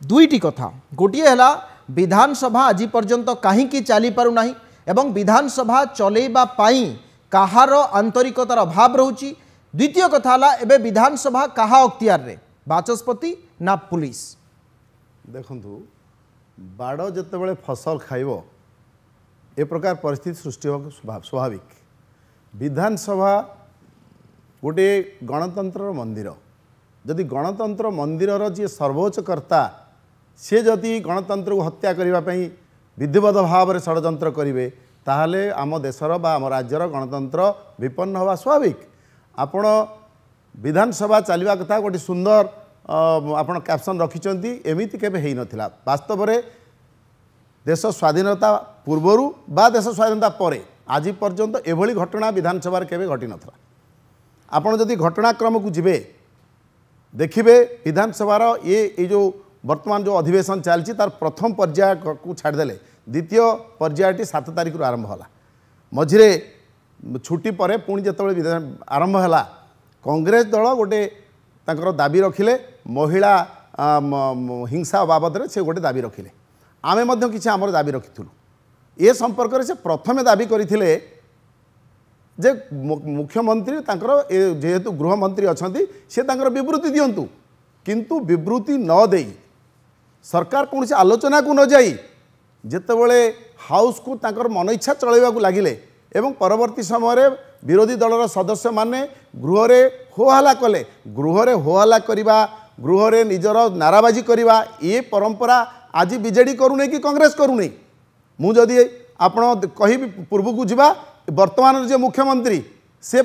दुईटी कथा गोटे है विधानसभा आज पर्यंत कहीं चली पारना एवं विधानसभा चलैबा पाई कहार आंतरिकतार अभाव रोची। द्वितीय कथा एबे विधानसभा कहा अख्तियार रे बाचस्पति ना पुलिस। देखंतु बाड़ जिते फसल खाइब ए प्रकार परिस्थिति सृष्टि होगा स्वाभाविक। विधानसभा गोटे गणतंत्र मंदिर, जदि गणतंत्र मंदिर जी सर्वोच्च कर्ता सी जदि गणतंत्र को हत्या करने विधिवत भाव में षड्यंत्र करेंगे ताहले आम देशर बा आम राज्यर गणतंत्र विपन्न होगा स्वाभाविक। आपण विधानसभा चलवा कथा गोटे सुंदर आपण कैप्शन रखिंट एमती केवे हो नथिला। वास्तव में देश स्वाधीनता पूर्वर बा देश स्वाधीनता पर आज पर्यंत एभली घटना विधानसभा केवे घटी नथिला। आपण जदि घटनाक्रम को जिबे देखिए विधानसभार ये जो वर्तमान जो अधिवेशन चलती तार प्रथम पर्याय को छाड़देले द्वितीय पर्यायटी 7 तारिख रु आरंभ होला। मझिरे छुट्टी पर पुणी जिते आरंभ है कांग्रेस दल गोटे तांकर दाबी रखिले महिला हिंसा बाबद से गोटे दाबी रखिले। आमे मध्य किछि आमर दाबी रखिथुलु। ए संपर्क से प्रथमे दाबी करथिले जे मुख्यमंत्री तांकर जेहेतु गृहमंत्री अछंती से तांकर विवृत्ति दियंतु, किंतु विवृत्ति न देई सरकार कौन से आलोचना को न जाई जेतेबेले हाउस को तांकर मन इच्छा चलैबा को लागिले एवं परवर्ती समय विरोधी दलर सदस्य माने गृह रे होहल्ला कले। गृह रे होहल्ला करिबा, गृह रे निजर नाराबाजी करिबा ये परंपरा आज बीजेडी करूनी कि कांग्रेस करूनी। मु जदि आपण कहि पूर्व को जिबा वर्तमान जे मुख्यमंत्री से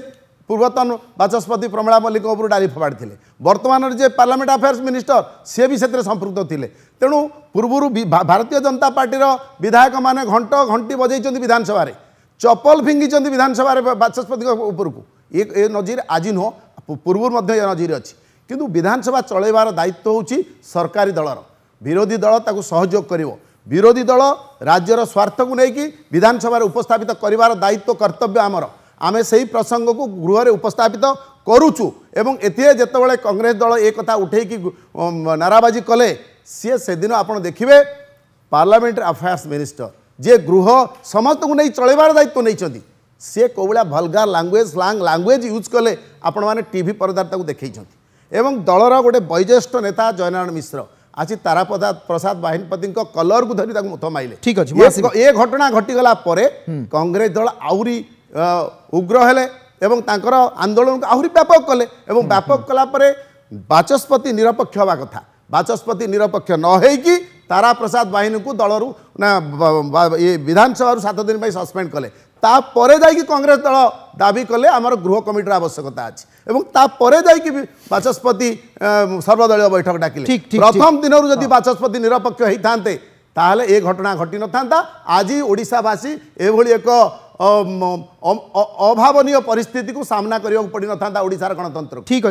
पूर्वतन बाचस्पति प्रमिला मल्लिक उपर डाली फोपाड़ी थे। वर्तमान जे पार्लियामेंट अफेयर्स मिनिस्टर सी भी से संपृक्त थे। तेणु पूर्वर भारतीय जनता पार्टी विधायक माने घंट घंटी बजई विधानसभा चपल फिंगी विधानसभा बाचस्पति उपर को ये नजीर आज नुह पूर्व नजीर अच्छी। किंतु विधानसभा चलैबार दायित्व होची सरकारी दलर। विरोधी दल ताकू सहयोग करिवो। विरोधी दल राज्यर स्वार्थ को लेकिन विधानसभा उपस्थापित करिवार दायित्व कर्तव्य आमर। आमे सही प्रसंग को गृह रे उपस्थापित करूचु एवं एथिए जेतेबेले कांग्रेस दल एक कथा उठेकी नाराबाजी कले सी से दिन आपण देखिए पार्लियामेंट अफेयर्स मिनिस्टर जे गृह समस्त को नहीं चलैबार दायित्व नहीं सी कौभा भलगार लांगुएज स्लांग लांगुएज यूज कले आपण मैंने टीवी पर्दार देखई एवं दलर गोटे वयोज्येष्ठ नेता जयनारायण मिश्र आज तारा प्रसाद बाहिनीपति कलर को धरी मुथ माइले। ठीक अच्छे ये घटना घटीगला कांग्रेस दल आउरी उग्र हेले एवं तांकर आंदोलन को आहुरी व्यापक कले एवं व्यापक कला परे बाचस्पति निरपेक्ष हवा कथा। बाचस्पति निरपेक्ष न होइकी तारा प्रसाद बाहिनी को दलरू ना ये विधानसभा 7 दिन में सस्पेंड कले। तापरे जाइकी कांग्रेस दल दाबी कले आमर गृह कमिटर आवश्यकता अच्छी एवं तापरे जाइकी बाचस्पति सर्वदलीय बैठक डाकिले। प्रथम दिन जदि बाचस्पति निरपेक्ष होइथांते ताहले ए घटना घटी न थांता। आज ओडिशावासी एभली एक अभावनीय परिस्थिति को सामना करने को पड़ न था ओडिशार गणतंत्र। ठीक।